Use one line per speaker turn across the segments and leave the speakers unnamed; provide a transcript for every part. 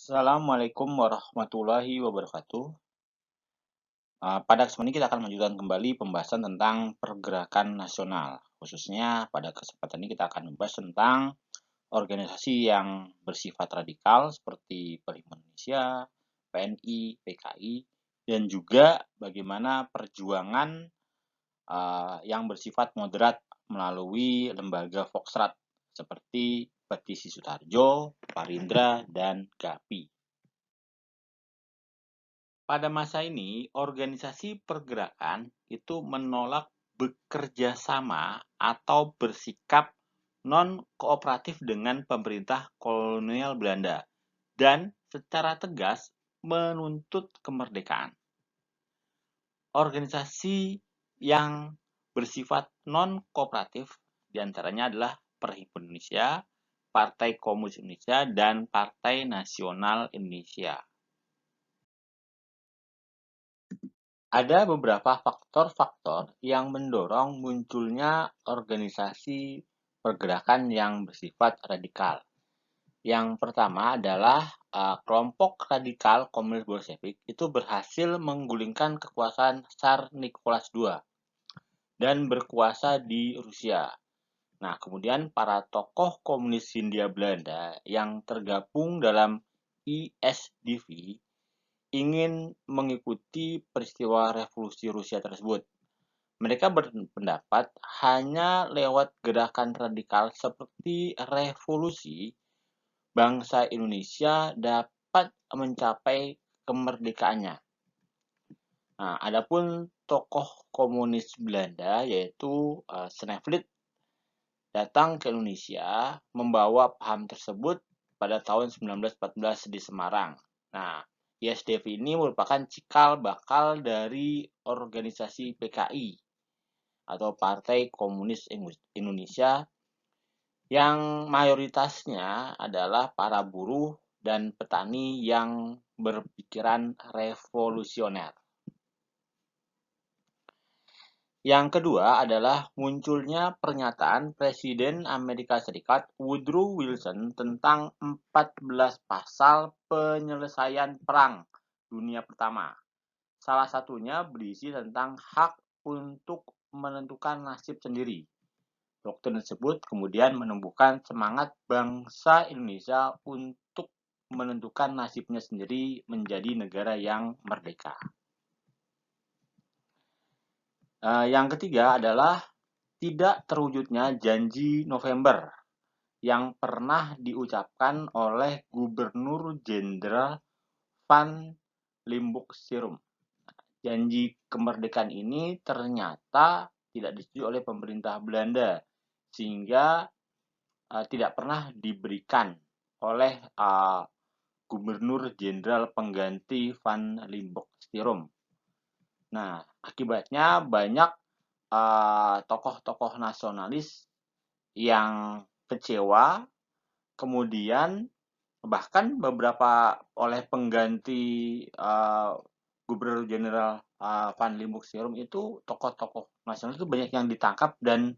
Assalamualaikum warahmatullahi wabarakatuh. Pada kesempatan ini kita akan melanjutkan kembali pembahasan tentang pergerakan nasional. Khususnya pada kesempatan ini kita akan membahas tentang organisasi yang bersifat radikal seperti Perhimpunan Indonesia, PNI, PKI, dan juga bagaimana perjuangan yang bersifat moderat melalui lembaga Foxtrot seperti Petisi Sutarjo, Parindra, dan GAPI. Pada masa ini, organisasi pergerakan itu menolak bekerja sama atau bersikap non-kooperatif dengan pemerintah kolonial Belanda dan secara tegas menuntut kemerdekaan. Organisasi yang bersifat non-kooperatif diantaranya adalah Perhimpunan Indonesia, Partai Komunis Indonesia, dan Partai Nasional Indonesia. Ada beberapa faktor-faktor yang mendorong munculnya organisasi pergerakan yang bersifat radikal. Yang pertama adalah kelompok radikal komunis Bolshevik itu berhasil menggulingkan kekuasaan Tsar Nicholas II dan berkuasa di Rusia. Nah, kemudian para tokoh komunis Hindia Belanda yang tergabung dalam ISDV ingin mengikuti peristiwa revolusi Rusia tersebut. Mereka berpendapat hanya lewat gerakan radikal seperti revolusi, bangsa Indonesia dapat mencapai kemerdekaannya. Nah, adapun tokoh komunis Belanda yaitu Sneevliet datang ke Indonesia membawa paham tersebut pada tahun 1914 di Semarang. Nah, ISDV ini merupakan cikal bakal dari organisasi PKI atau Partai Komunis Indonesia yang mayoritasnya adalah para buruh dan petani yang berpikiran revolusioner. Yang kedua adalah munculnya pernyataan Presiden Amerika Serikat Woodrow Wilson tentang 14 pasal penyelesaian Perang Dunia Pertama. Salah satunya berisi tentang hak untuk menentukan nasib sendiri. Doktrin tersebut kemudian menumbuhkan semangat bangsa Indonesia untuk menentukan nasibnya sendiri menjadi negara yang merdeka. Yang ketiga adalah tidak terwujudnya janji November yang pernah diucapkan oleh Gubernur Jenderal Van Limburg-Stirum. Janji kemerdekaan ini ternyata tidak disetujui oleh pemerintah Belanda sehingga tidak pernah diberikan oleh Gubernur Jenderal pengganti Van Limburg-Stirum. Nah, akibatnya banyak tokoh-tokoh nasionalis yang kecewa, kemudian bahkan beberapa oleh pengganti Gubernur Jenderal Van Limburg-Stirum itu tokoh-tokoh nasionalis itu banyak yang ditangkap dan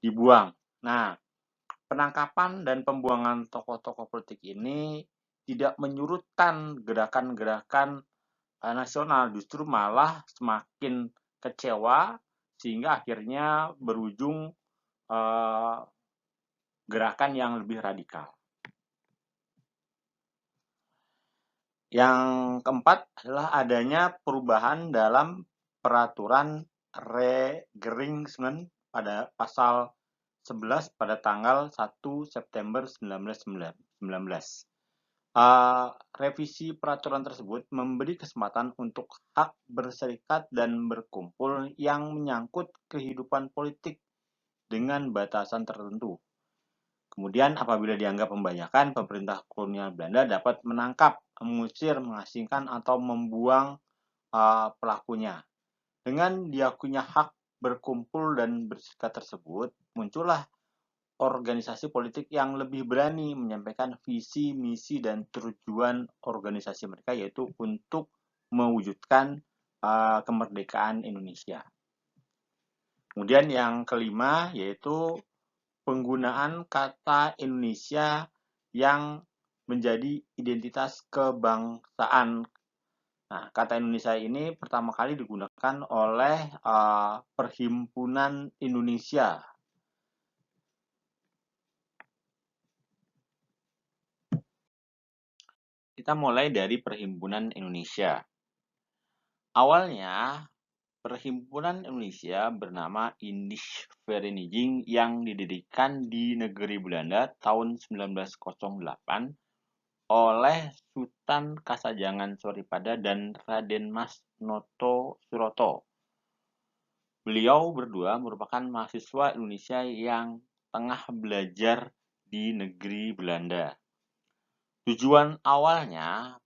dibuang. Nah, penangkapan dan pembuangan tokoh-tokoh politik ini tidak menyurutkan gerakan-gerakan nasional, justru malah semakin kecewa sehingga akhirnya berujung gerakan yang lebih radikal. Yang keempat adalah adanya perubahan dalam peraturan Regeringsman pada pasal 11 pada tanggal 1 September 1919. Revisi peraturan tersebut memberi kesempatan untuk hak berserikat dan berkumpul yang menyangkut kehidupan politik dengan batasan tertentu. Kemudian apabila dianggap membahayakan, pemerintah kolonial Belanda dapat menangkap, mengusir, mengasingkan atau membuang pelakunya. Dengan diakuinya hak berkumpul dan berserikat tersebut, muncullah organisasi politik yang lebih berani menyampaikan visi, misi, dan tujuan organisasi mereka, yaitu untuk mewujudkan kemerdekaan Indonesia. Kemudian yang kelima yaitu penggunaan kata Indonesia yang menjadi identitas kebangsaan. Nah, kata Indonesia ini pertama kali digunakan oleh Perhimpunan Indonesia. Kita mulai dari Perhimpunan Indonesia. Awalnya, Perhimpunan Indonesia bernama Indische Vereniging yang didirikan di negeri Belanda tahun 1908 oleh Sultan Kasajangan Soripada dan Raden Mas Noto Suroto. Beliau berdua merupakan mahasiswa Indonesia yang tengah belajar di negeri Belanda. Tujuan awalnya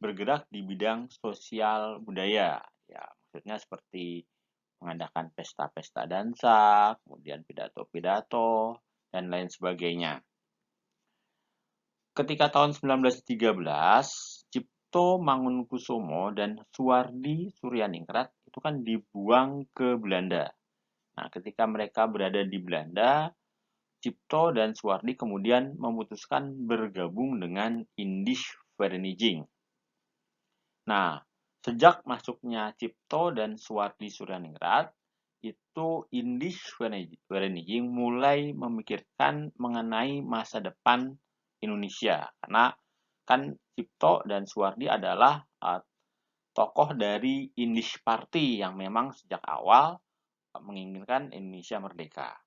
bergerak di bidang sosial budaya, ya maksudnya seperti mengadakan pesta-pesta dansa, kemudian pidato-pidato, dan lain sebagainya. Ketika tahun 1913, Cipto Mangunkusumo dan Suwardi Suryaningrat itu kan dibuang ke Belanda. Nah, ketika mereka berada di Belanda, Cipto dan Suwardi kemudian memutuskan bergabung dengan Indische Vereniging. Nah, sejak masuknya Cipto dan Suwardi Suryaningrat, itu Indische Vereniging mulai memikirkan mengenai masa depan Indonesia. Karena kan Cipto dan Suwardi adalah tokoh dari Indische Party yang memang sejak awal menginginkan Indonesia merdeka.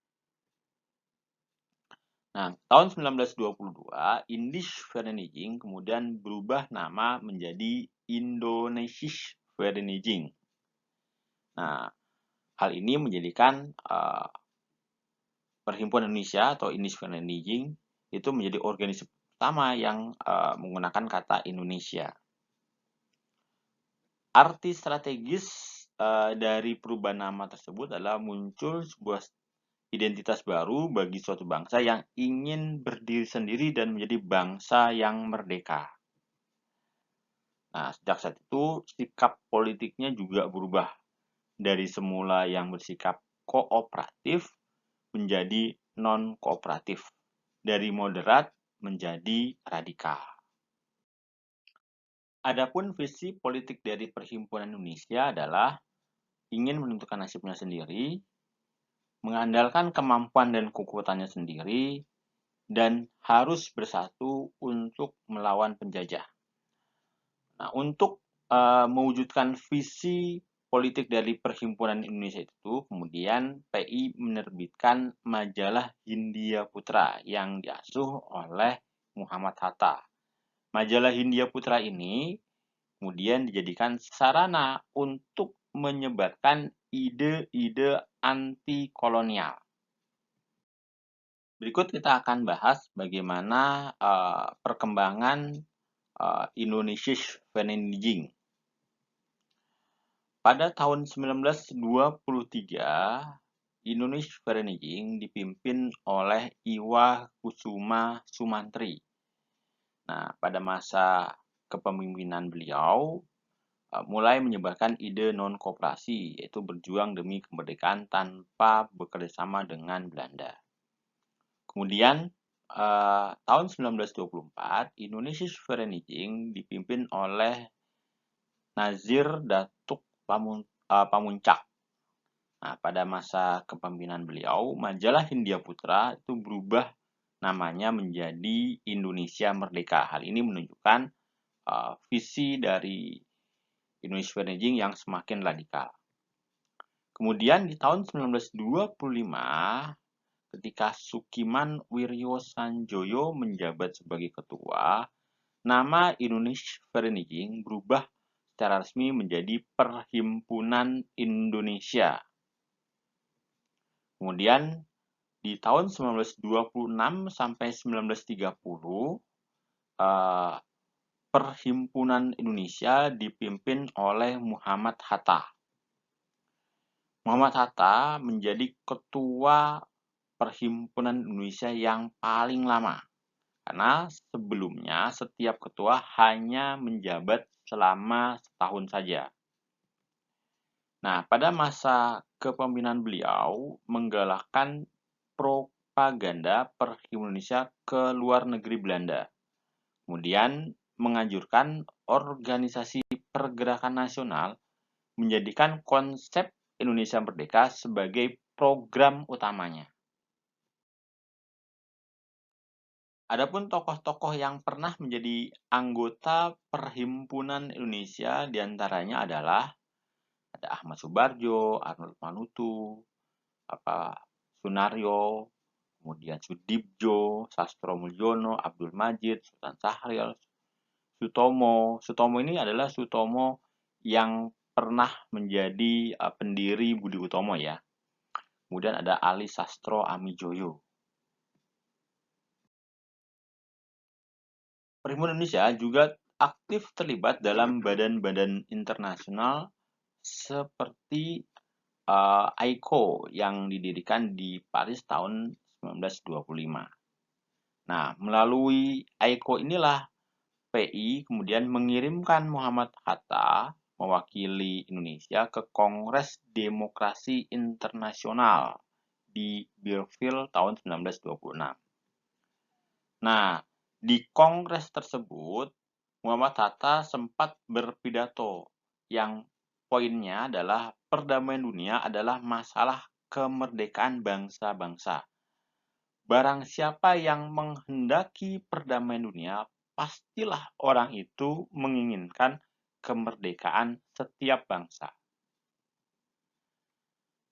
Nah, tahun 1922, Indische Vereniging kemudian berubah nama menjadi Indonesische Vereniging. Nah, hal ini menjadikan Perhimpunan Indonesia atau Indische Vereniging itu menjadi organisasi pertama yang menggunakan kata Indonesia. Arti strategis dari perubahan nama tersebut adalah muncul sebuah identitas baru bagi suatu bangsa yang ingin berdiri sendiri dan menjadi bangsa yang merdeka. Nah, sejak saat itu sikap politiknya juga berubah dari semula yang bersikap kooperatif menjadi non-kooperatif, dari moderat menjadi radikal. Adapun visi politik dari Perhimpunan Indonesia adalah ingin menentukan nasibnya sendiri, mengandalkan kemampuan dan kekuatannya sendiri, dan harus bersatu untuk melawan penjajah. Nah, untuk mewujudkan visi politik dari Perhimpunan Indonesia itu, kemudian PI menerbitkan majalah Hindia Putra yang diasuh oleh Muhammad Hatta. Majalah Hindia Putra ini kemudian dijadikan sarana untuk menyebarkan ide-ide anti-kolonial. Berikut kita akan bahas bagaimana perkembangan Indonesische Vereniging. Pada tahun 1923, Indonesisch Vereniging dipimpin oleh Iwa Kusuma Sumantri. Nah, pada masa kepemimpinan beliau, mulai menyebarkan ide non-koperasi, yaitu berjuang demi kemerdekaan tanpa bekerjasama dengan Belanda. Kemudian, tahun 1924, Indonesisch Vereniging dipimpin oleh Nazir Datuk Pamuncak. Nah, pada masa kepemimpinan beliau, majalah Hindia Putra itu berubah namanya menjadi Indonesia Merdeka. Hal ini menunjukkan visi dari Indonesisch Vereniging yang semakin radikal. Kemudian di tahun 1925, ketika Sukiman Wiryosanjoyo menjabat sebagai ketua, nama Indonesisch Vereniging berubah secara resmi menjadi Perhimpunan Indonesia. Kemudian di tahun 1926 sampai 1930, Perhimpunan Indonesia dipimpin oleh Muhammad Hatta. Muhammad Hatta menjadi ketua Perhimpunan Indonesia yang paling lama, karena sebelumnya setiap ketua hanya menjabat selama setahun saja. Nah, pada masa kepemimpinan beliau menggalakkan propaganda Perhimpunan Indonesia ke luar negeri Belanda. Kemudian menganjurkan organisasi pergerakan nasional menjadikan konsep Indonesia Merdeka sebagai program utamanya. Adapun tokoh-tokoh yang pernah menjadi anggota Perhimpunan Indonesia diantaranya adalah ada Ahmad Subarjo, Arnold Manutu, Sunaryo, kemudian Sudibjo, Sastro Mulyono, Abdul Majid, Sultan Syahrir, Sutomo. Sutomo ini adalah Sutomo yang pernah menjadi pendiri Budi Utomo ya. Kemudian ada Ali Sastro Amijoyo. Perhimpunan Indonesia juga aktif terlibat dalam badan-badan internasional seperti AICO yang didirikan di Paris tahun 1925. Nah, melalui AICO inilah PI kemudian mengirimkan Muhammad Hatta mewakili Indonesia ke Kongres Demokrasi Internasional di Bielefeld tahun 1926. Nah, di kongres tersebut Muhammad Hatta sempat berpidato yang poinnya adalah perdamaian dunia adalah masalah kemerdekaan bangsa-bangsa. Barang siapa yang menghendaki perdamaian dunia, pastilah orang itu menginginkan kemerdekaan setiap bangsa.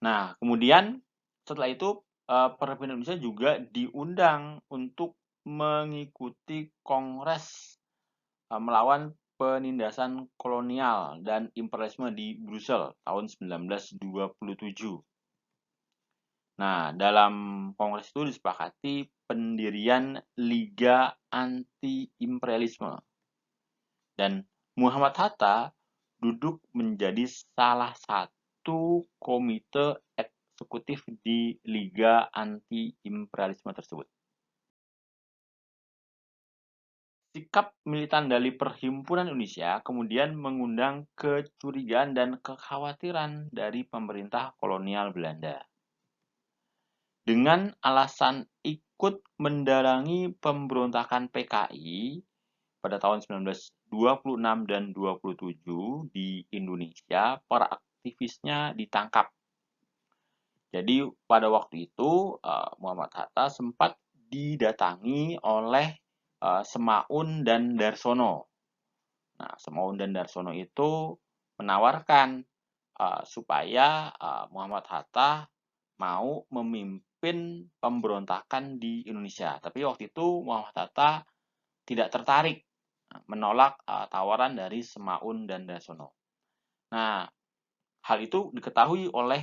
Nah, kemudian setelah itu Perhimpunan Indonesia juga diundang untuk mengikuti kongres melawan penindasan kolonial dan imperialisme di Brussels tahun 1927. Nah, dalam kongres itu disepakati pendirian Liga Anti-Imperialisme. Dan Muhammad Hatta duduk menjadi salah satu komite eksekutif di Liga Anti-Imperialisme tersebut. Sikap militan dari Perhimpunan Indonesia kemudian mengundang kecurigaan dan kekhawatiran dari pemerintah kolonial Belanda. Dengan alasan ikut mendalangi pemberontakan PKI pada tahun 1926 dan 27 di Indonesia, para aktivisnya ditangkap. Jadi pada waktu itu Muhammad Hatta sempat didatangi oleh Semaun dan Darsono. Nah, Semaun dan Darsono itu menawarkan supaya Muhammad Hatta mau memimpin pemberontakan di Indonesia. Tapi waktu itu Muhammad Hatta tidak tertarik, menolak tawaran dari Semaun dan Darsono. Nah, hal itu diketahui oleh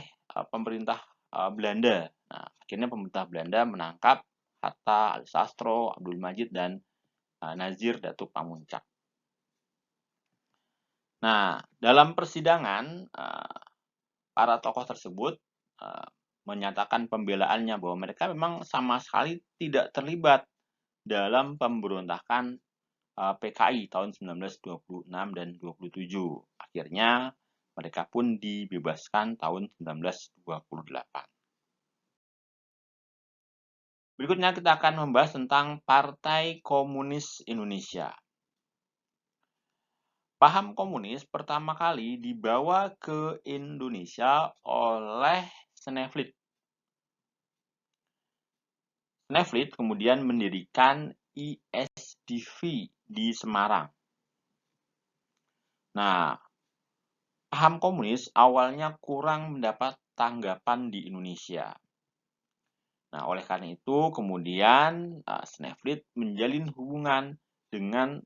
pemerintah Belanda. Nah, akhirnya pemerintah Belanda menangkap Hatta, Ali Sastro, Abdul Majid, dan Nazir Datuk Pamuncak. Nah, dalam persidangan, para tokoh tersebut menyatakan pembelaannya bahwa mereka memang sama sekali tidak terlibat dalam pemberontakan PKI tahun 1926 dan 27. Akhirnya mereka pun dibebaskan tahun 1928. Berikutnya kita akan membahas tentang Partai Komunis Indonesia. Paham komunis pertama kali dibawa ke Indonesia oleh Sneflit. Sneflit kemudian mendirikan ISDV di Semarang. Nah, paham komunis awalnya kurang mendapat tanggapan di Indonesia. Nah, oleh karena itu kemudian Sneflit menjalin hubungan dengan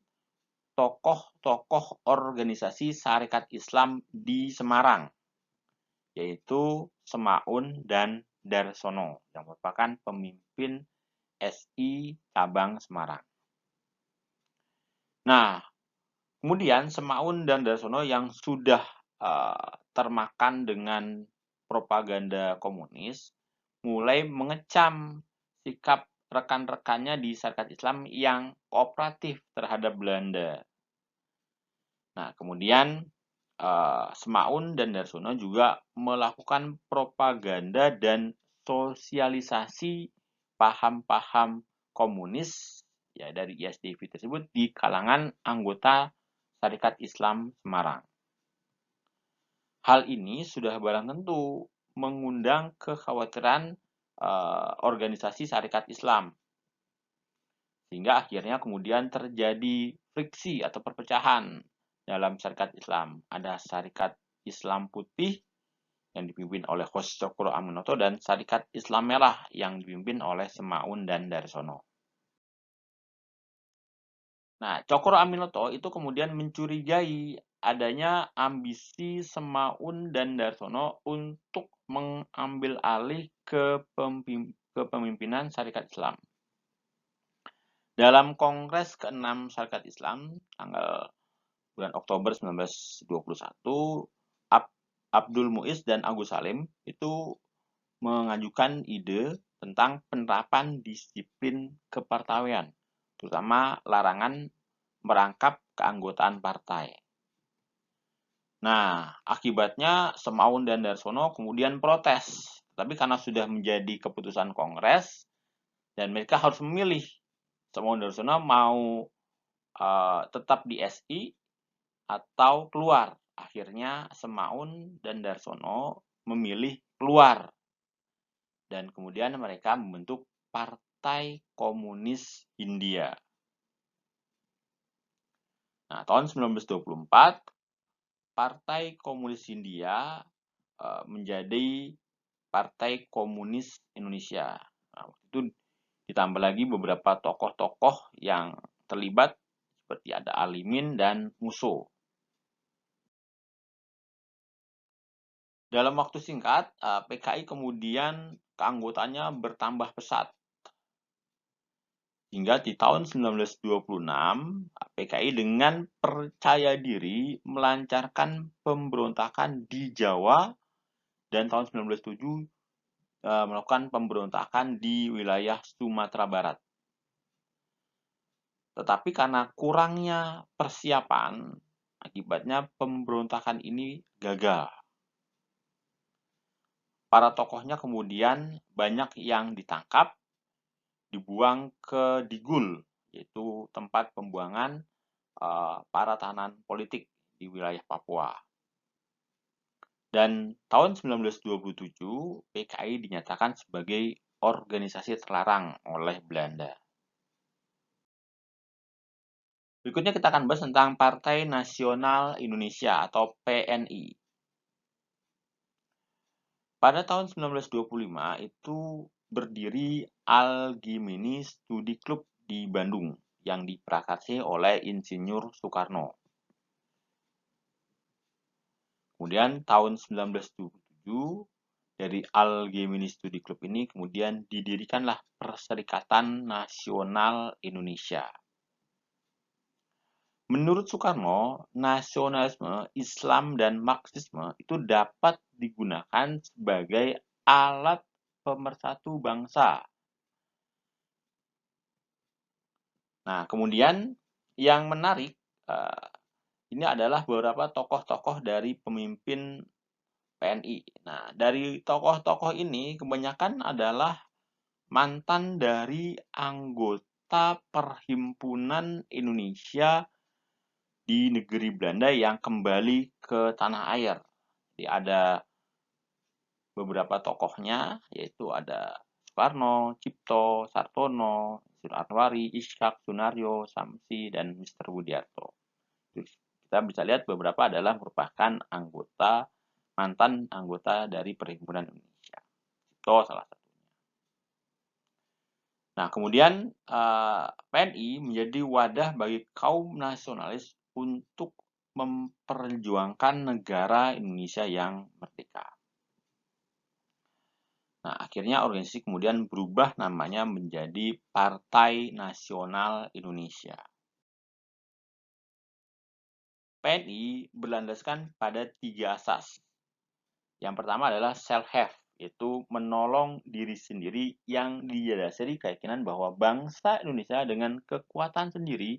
tokoh-tokoh organisasi Sarekat Islam di Semarang, yaitu Semaun dan Darsono yang merupakan pemimpin SI cabang Semarang. Nah, kemudian Semaun dan Darsono yang sudah termakan dengan propaganda komunis mulai mengecam sikap rekan-rekannya di Sarekat Islam yang kooperatif terhadap Belanda. Nah, kemudian Semaun dan Darsono juga melakukan propaganda dan sosialisasi paham-paham komunis ya dari ISDV tersebut di kalangan anggota Sarekat Islam Semarang. Hal ini sudah barang tentu mengundang kekhawatiran organisasi Sarekat Islam, sehingga akhirnya kemudian terjadi friksi atau perpecahan dalam Sarekat Islam. Ada Sarekat Islam Putih yang dipimpin oleh Host Cokro Aminoto dan Sarekat Islam Merah yang dipimpin oleh Semaun dan Darsono. Nah, Cokro Aminoto itu kemudian mencurigai adanya ambisi Semaun dan Darsono untuk mengambil alih kepemimpinan Sarekat Islam. Dalam Kongres ke-6 Sarekat Islam tanggal bulan Oktober 1921, Abdul Muiz dan Agus Salim itu mengajukan ide tentang penerapan disiplin kepartaian, terutama larangan merangkap keanggotaan partai. Nah, akibatnya Semaun dan Darsono kemudian protes, tapi karena sudah menjadi keputusan Kongres dan mereka harus memilih, Semaun dan Darsono mau tetap di SI atau keluar. Akhirnya Semaun dan Darsono memilih keluar. Dan kemudian mereka membentuk Partai Komunis Hindia. Nah, tahun 1924, Partai Komunis Hindia menjadi Partai Komunis Indonesia. Nah, waktu itu ditambah lagi beberapa tokoh-tokoh yang terlibat seperti ada Alimin dan Musso. Dalam waktu singkat, PKI kemudian keanggotaannya bertambah pesat. Hingga di tahun 1926, PKI dengan percaya diri melancarkan pemberontakan di Jawa dan tahun 1907 melakukan pemberontakan di wilayah Sumatera Barat. Tetapi karena kurangnya persiapan, akibatnya pemberontakan ini gagal. Para tokohnya kemudian banyak yang ditangkap, dibuang ke Digul, yaitu tempat pembuangan para tahanan politik di wilayah Papua. Dan tahun 1927, PKI dinyatakan sebagai organisasi terlarang oleh Belanda. Berikutnya kita akan bahas tentang Partai Nasional Indonesia atau PNI. Pada tahun 1925 itu berdiri Algemini Studi Club di Bandung yang diprakarsai oleh Insinyur Soekarno. Kemudian tahun 1927 dari Algemini Studi Club ini kemudian didirikanlah Perserikatan Nasional Indonesia. Menurut Soekarno, nasionalisme, Islam, dan Marxisme itu dapat digunakan sebagai alat pemersatu bangsa. Nah, kemudian yang menarik ini adalah beberapa tokoh-tokoh dari pemimpin PNI. Nah, dari tokoh-tokoh ini kebanyakan adalah mantan dari anggota Perhimpunan Indonesia di negeri Belanda yang kembali ke tanah air. Jadi ada beberapa tokohnya, yaitu ada Soekarno, Cipto, Sartono, Anwari, Ishak, Sunario, Samsi, dan Mr. Budiarto. Kita bisa lihat beberapa adalah merupakan mantan anggota dari Perhimpunan Indonesia. Cipto salah satunya. Nah, kemudian PNI menjadi wadah bagi kaum nasionalis untuk memperjuangkan negara Indonesia yang merdeka. Nah, akhirnya organisasi kemudian berubah namanya menjadi Partai Nasional Indonesia. PNI berlandaskan pada 3 asas. Yang pertama adalah self-help, yaitu menolong diri sendiri yang didasari keyakinan bahwa bangsa Indonesia dengan kekuatan sendiri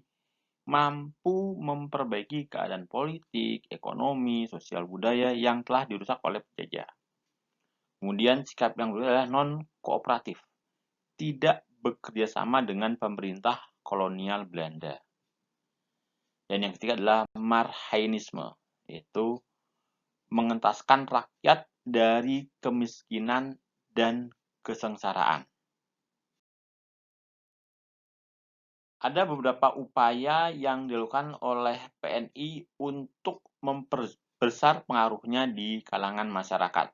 mampu memperbaiki keadaan politik, ekonomi, sosial budaya yang telah dirusak oleh penjajah. Kemudian sikap yang kedua adalah non-kooperatif, tidak bekerja sama dengan pemerintah kolonial Belanda. Dan yang ketiga adalah Marhainisme, yaitu mengentaskan rakyat dari kemiskinan dan kesengsaraan. Ada beberapa upaya yang dilakukan oleh PNI untuk memperbesar pengaruhnya di kalangan masyarakat.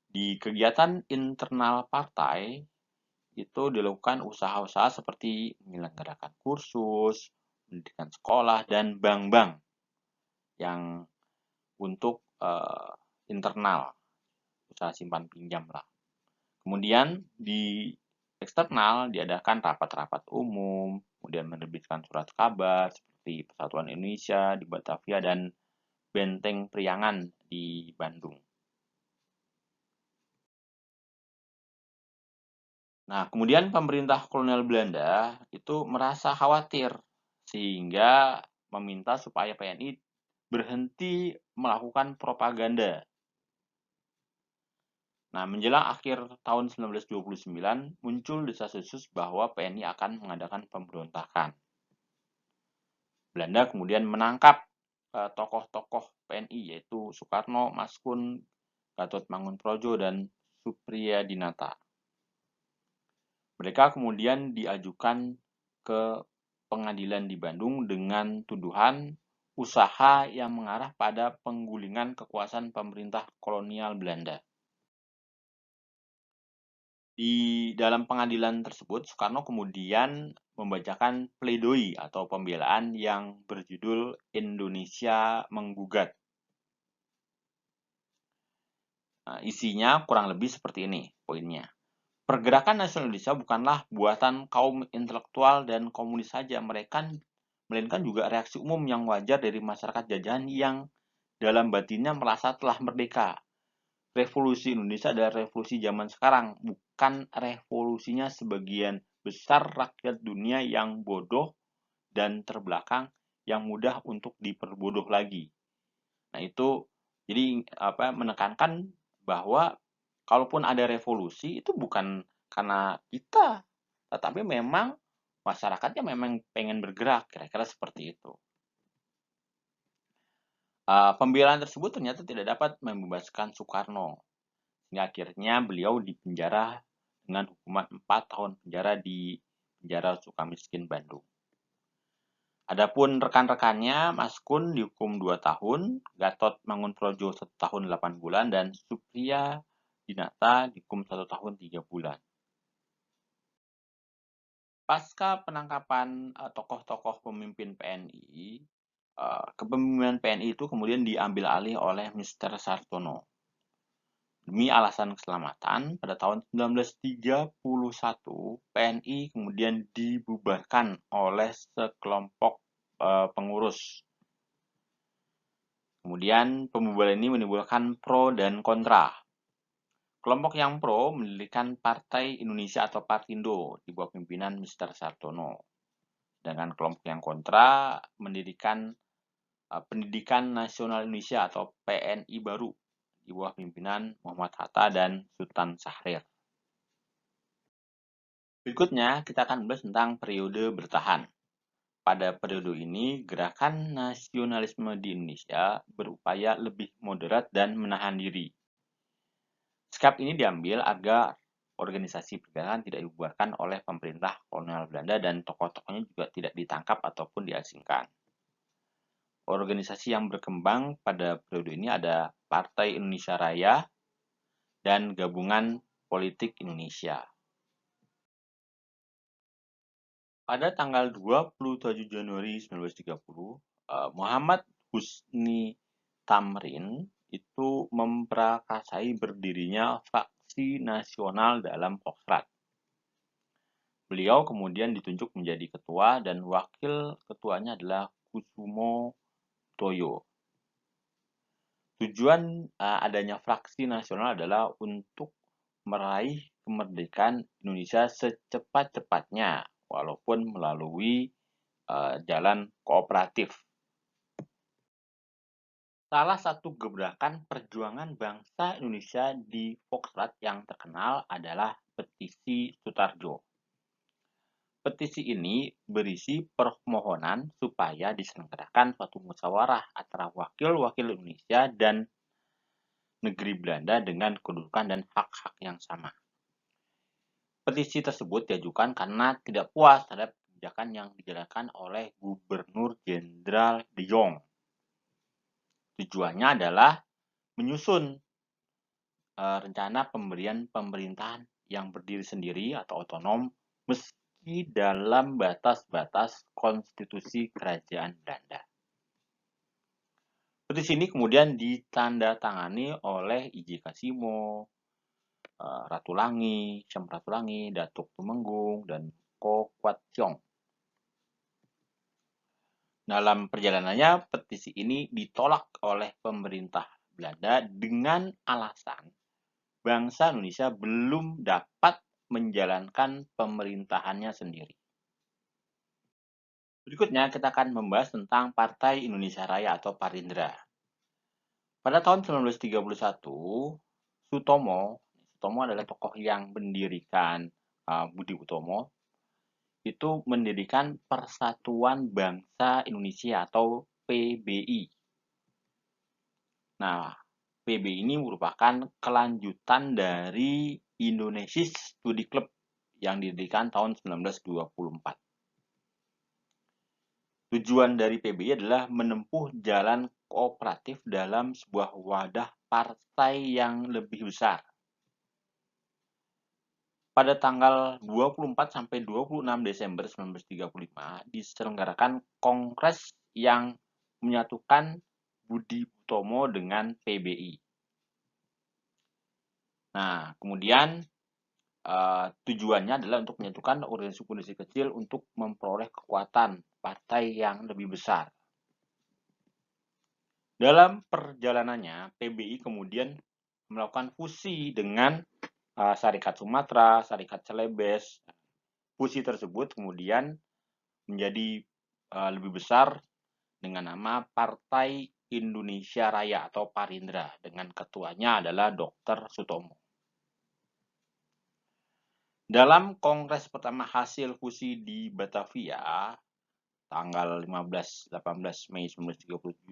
Di kegiatan internal partai, itu dilakukan usaha-usaha seperti menyelenggarakan kursus, pendidikan sekolah, dan bank-bank yang untuk internal, usaha simpan pinjam lah. Kemudian di eksternal diadakan rapat-rapat umum, kemudian menerbitkan surat kabar seperti Persatuan Indonesia di Batavia dan Benteng Priangan di Bandung. Nah, kemudian pemerintah kolonial Belanda itu merasa khawatir sehingga meminta supaya PNI berhenti melakukan propaganda. Nah, menjelang akhir tahun 1929, muncul desas-desus bahwa PNI akan mengadakan pemberontakan. Belanda kemudian menangkap tokoh-tokoh PNI yaitu Soekarno, Maskun, Gatot Mangunprojo, dan Supriyadinata. Mereka kemudian diajukan ke pengadilan di Bandung dengan tuduhan usaha yang mengarah pada penggulingan kekuasaan pemerintah kolonial Belanda. Di dalam pengadilan tersebut, Soekarno kemudian membacakan pledoi atau pembelaan yang berjudul Indonesia Menggugat. Nah, isinya kurang lebih seperti ini poinnya. Pergerakan nasional Indonesia bukanlah buatan kaum intelektual dan komunis saja, melainkan juga reaksi umum yang wajar dari masyarakat jajahan yang dalam batinnya merasa telah merdeka. Revolusi Indonesia adalah revolusi zaman sekarang, bukan revolusinya sebagian besar rakyat dunia yang bodoh dan terbelakang yang mudah untuk diperbodoh lagi. Nah, itu jadi menekankan bahwa kalaupun ada revolusi itu bukan karena kita, tetapi memang masyarakatnya memang pengen bergerak, kira-kira seperti itu. Pembelaan tersebut ternyata tidak dapat membebaskan Soekarno, hingga akhirnya beliau dipenjara dengan hukuman 4 tahun penjara di penjara Sukamiskin Bandung. Adapun rekan-rekannya, Maskun dihukum 2 tahun, Gatot Mangunprojo 1 tahun 8 bulan, dan Supriyadinata dihukum 1 tahun 3 bulan. Pasca penangkapan tokoh-tokoh pemimpin PNI, kepemimpinan PNI itu kemudian diambil alih oleh Mr. Sartono. Demi alasan keselamatan, pada tahun 1931, PNI kemudian dibubarkan oleh sekelompok pengurus. Kemudian pembubaran ini menimbulkan pro dan kontra. Kelompok yang pro mendirikan Partai Indonesia atau Partindo di bawah pimpinan Mr. Sartono. Sedangkan kelompok yang kontra mendirikan Pendidikan Nasional Indonesia atau PNI baru di bawah pimpinan Muhammad Hatta dan Sultan Syahrir. Berikutnya, kita akan membahas tentang periode bertahan. Pada periode ini, gerakan nasionalisme di Indonesia berupaya lebih moderat dan menahan diri. Sikap ini diambil agar organisasi pergerakan tidak dibubarkan oleh pemerintah kolonial Belanda dan tokoh-tokohnya juga tidak ditangkap ataupun diasingkan. Organisasi yang berkembang pada periode ini ada Partai Indonesia Raya dan Gabungan Politik Indonesia. Pada tanggal 27 Januari 1930, Muhammad Husni Tamrin itu memprakarsai berdirinya Faksi Nasional dalam Kostrad. Beliau kemudian ditunjuk menjadi ketua dan wakil ketuanya adalah Kusumo Toyo. Tujuan adanya Faksi Nasional adalah untuk meraih kemerdekaan Indonesia secepat-cepatnya, walaupun melalui jalan kooperatif. Salah satu gebrakan perjuangan bangsa Indonesia di Kostrad yang terkenal adalah Petisi Sutarjo. Petisi ini berisi permohonan supaya diselenggarakan suatu musyawarah antara wakil-wakil Indonesia dan negeri Belanda dengan kedudukan dan hak-hak yang sama. Petisi tersebut diajukan karena tidak puas terhadap kebijakan yang dijalankan oleh Gubernur Jenderal De Jong. Tujuannya adalah menyusun rencana pemberian pemerintahan yang berdiri sendiri atau otonom meski dalam batas-batas konstitusi kerajaan Belanda. Petisi ini kemudian ditandatangani oleh I.J. Kasimo, Ratu Langi, Syam Ratulangi, Datuk Tumenggung, dan Ko Kwat Siong. Dalam perjalanannya, petisi ini ditolak oleh pemerintah Belanda dengan alasan bangsa Indonesia belum dapat menjalankan pemerintahannya sendiri. Berikutnya kita akan membahas tentang Partai Indonesia Raya atau Parindra. Pada tahun 1931, Sutomo adalah tokoh yang mendirikan Budi Utomo, itu mendirikan Persatuan Bangsa Indonesia atau PBI. Nah, PBI ini merupakan kelanjutan dari Indonesia Studi Club yang didirikan tahun 1924. Tujuan dari PBI adalah menempuh jalan kooperatif dalam sebuah wadah partai yang lebih besar. Pada tanggal 24 sampai 26 Desember 1935 diselenggarakan kongres yang menyatukan Budi Utomo dengan PBI. Nah, kemudian tujuannya adalah untuk menyatukan organisasi kecil untuk memperoleh kekuatan partai yang lebih besar. Dalam perjalanannya, PBI kemudian melakukan fusi dengan Serikat Sumatera, Serikat Celebes. Fusi tersebut kemudian menjadi lebih besar dengan nama Partai Indonesia Raya atau Parindra dengan ketuanya adalah Dr. Sutomo. Dalam kongres pertama hasil fusi di Batavia tanggal 15-18 Mei 1937,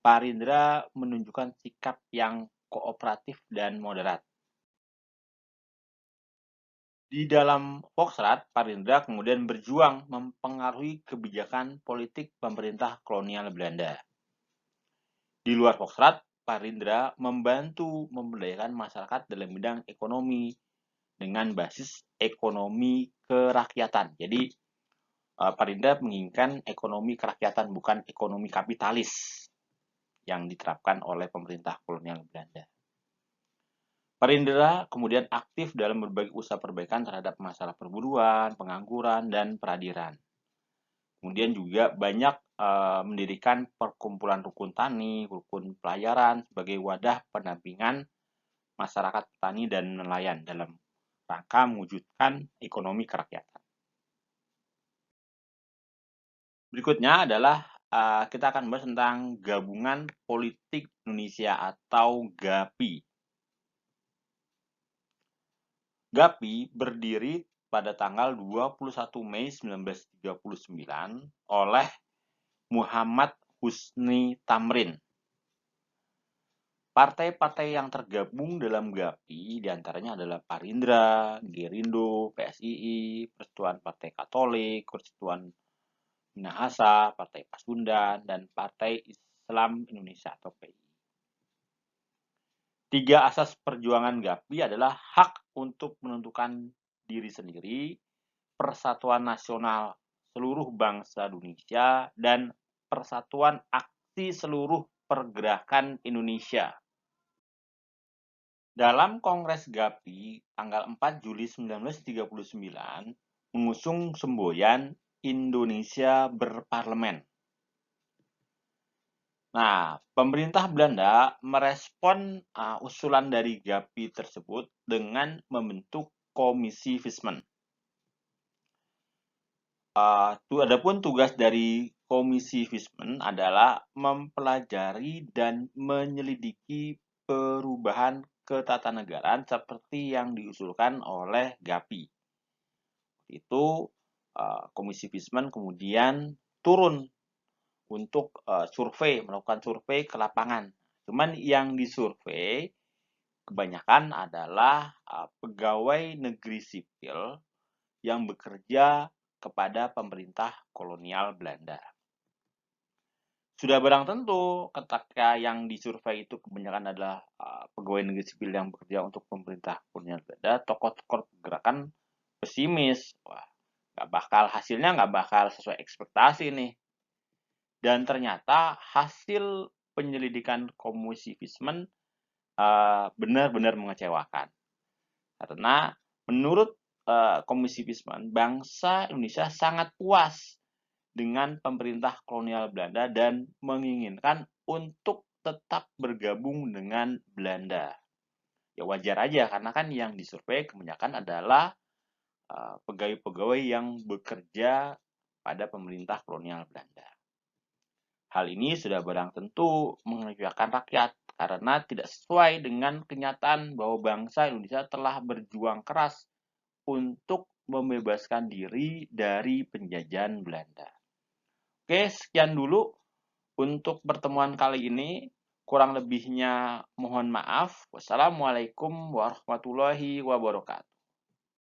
Parindra menunjukkan sikap yang kooperatif dan moderat. Di dalam Foxtrot, Parindra kemudian berjuang mempengaruhi kebijakan politik pemerintah kolonial Belanda. Di luar Foxtrot, Parindra membantu memberdayakan masyarakat dalam bidang ekonomi dengan basis ekonomi kerakyatan. Jadi, Parindra menginginkan ekonomi kerakyatan, bukan ekonomi kapitalis yang diterapkan oleh pemerintah kolonial Belanda. Parindra kemudian aktif dalam berbagai usaha perbaikan terhadap masalah perburuan, pengangguran, dan peradilan. Kemudian juga banyak mendirikan perkumpulan rukun tani, rukun pelayaran sebagai wadah pendampingan masyarakat petani dan nelayan dalam rangka mewujudkan ekonomi kerakyatan. Berikutnya adalah kita akan bahas tentang Gabungan Politik Indonesia atau GAPI. GAPI berdiri pada tanggal 21 Mei 1939 oleh Muhammad Husni Tamrin. Partai-partai yang tergabung dalam GAPI diantaranya adalah Parindra, Gerindo, PSII, Persatuan Partai Katolik, Persatuan Minahasa, Partai Pasundan, dan Partai Islam Indonesia atau PII. Tiga asas perjuangan GAPI adalah hak untuk menentukan diri sendiri, persatuan nasional seluruh bangsa Indonesia, dan persatuan aksi seluruh pergerakan Indonesia. Dalam Kongres GAPI tanggal 4 Juli 1939 mengusung semboyan Indonesia berparlemen. Nah, pemerintah Belanda merespon usulan dari GAPI tersebut dengan membentuk Komisi Visman. Adapun tugas dari Komisi Visman adalah mempelajari dan menyelidiki perubahan ketatanegaraan seperti yang diusulkan oleh GAPI. Itu Komisi Visman kemudian turun untuk melakukan survei ke lapangan. Cuman yang disurvei kebanyakan adalah pegawai negeri sipil yang bekerja kepada pemerintah kolonial Belanda. Sudah barang tentu ketika yang disurvei itu kebanyakan adalah pegawai negeri sipil yang bekerja untuk pemerintah kolonial Belanda, tokoh-tokoh gerakan pesimis. Wah, hasilnya nggak bakal sesuai ekspektasi nih. Dan ternyata hasil penyelidikan Komisi Visman benar-benar mengecewakan. Karena menurut Komisi Visman, bangsa Indonesia sangat puas dengan pemerintah kolonial Belanda dan menginginkan untuk tetap bergabung dengan Belanda. Ya wajar aja karena kan yang disurvei kebanyakan adalah pegawai-pegawai yang bekerja pada pemerintah kolonial Belanda. Hal ini sudah barang tentu mengecewakan rakyat karena tidak sesuai dengan kenyataan bahwa bangsa Indonesia telah berjuang keras untuk membebaskan diri dari penjajahan Belanda. Oke, sekian dulu untuk pertemuan kali ini. Kurang lebihnya mohon maaf. Wassalamualaikum warahmatullahi wabarakatuh.